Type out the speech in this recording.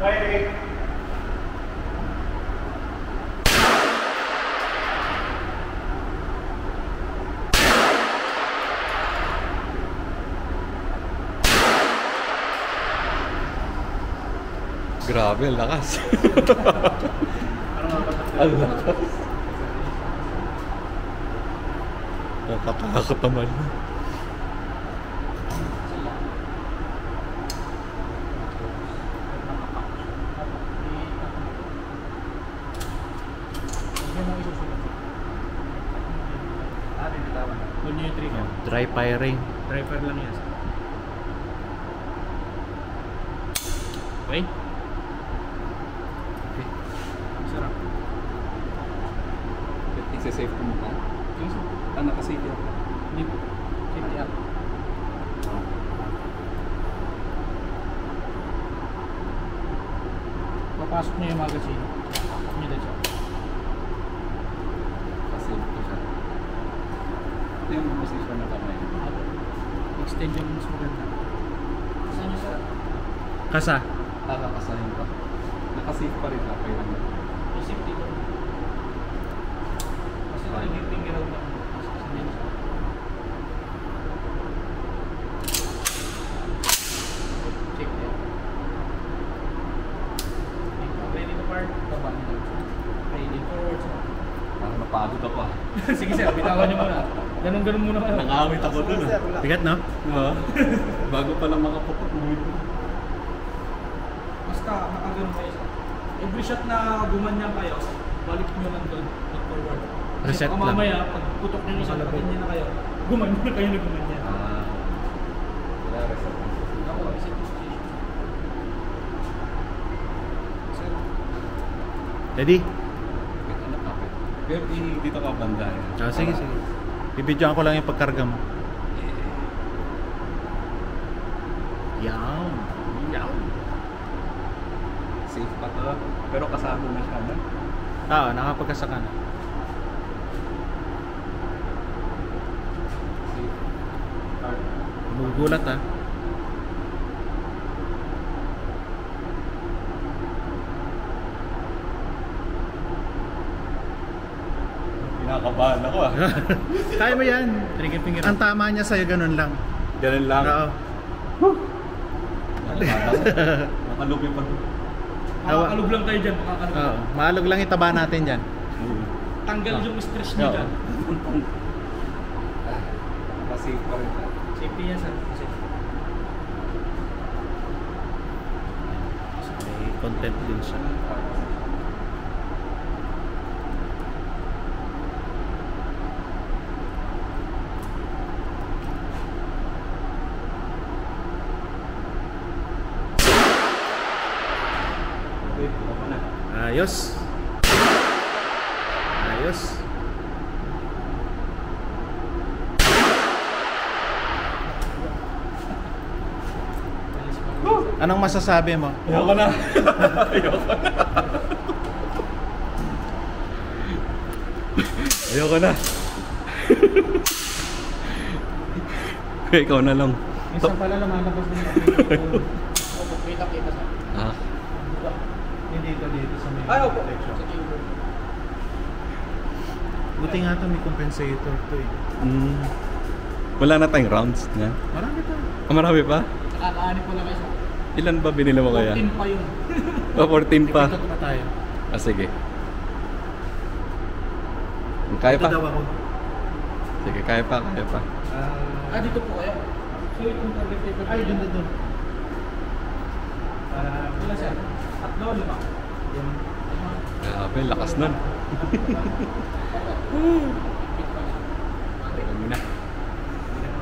Firing. Grabe, ang lakas. Ang lakas. Nakatakot naman. Dry firing. Dry fire lang yan. Okay? Okay. Sarap. Isa-save ko muna. Nakasave yan. Hindi po. Safety up. Papasok niyo yung magazine. Niyo din siya. Nakasave ko siya. Ito yung position na kamay. Extend yung mas maganda. Saan niyo siya? Kasa. Nakakasahin ko. Nakasave pa rin. Okay lang. Yung safety ko. Kasi yung finger out na. Parang napagod ako ah. Sige sir, bitawan niyo muna. Ganun muna kayo. Nangawit ako dun ah. Bigat no? Oo. Bago pa lang makapupot mo ito. Basta nakagano'n kayo. Every shot na gumanyan kayo, balik nyo lang doon. Forward. Reset Kasi lang. mamaya, pag putok nyo yung shot, patin nyo na kayo. Gumanyan na kayo na gumanyan. Wala reset. Ako, reset position. Sir. Ready? Ano kapit? Pero dito ka banda eh. Ah, sige, sige. Bibidyoan ko lang yung pagkarga mo. Yaw. Yaw. Safe pa to. Pero kasama na siya na. Ah, nakapagkasa ka na. Safe. Hard. Magugulat ah. Kinakabahan ako ah. Kaya mo yan. Trigger finger. Ang tama niya sa'yo, ganun lang. Ganun lang. Oo. Nakalupi pa. Makakalog lang kayo dyan, makakalog. Oo. Maalog lang itaba natin dyan. Tanggal yung stress nyo dyan. Safe pa rin. Safety yan sir. Safety. May content din siya. Ayos. Ayos. Anong masasabi mo? Ayoko na. Ayoko na. Ayoko na. Ikaw na lang. Minsan pala lumalabas din yung kita sa. Ah. Hindi dito sa may Ay, opo. Sa chamber. Buti nga to may compensator to eh. Wala na tayong rounds na. Marami to. Marami pa? Nakakaanip ko lang kayo sa. Ilan ba binili mo kaya? 14 pa yun. 14 pa. Ipikot pa tayo. Ah, sige. Kaya pa? Ito daw ako. Sige, kaya pa. Dito po kayo. So itong target paper. Ay, dun. Ilan sir? 3, 5. Grabe, lakas nun.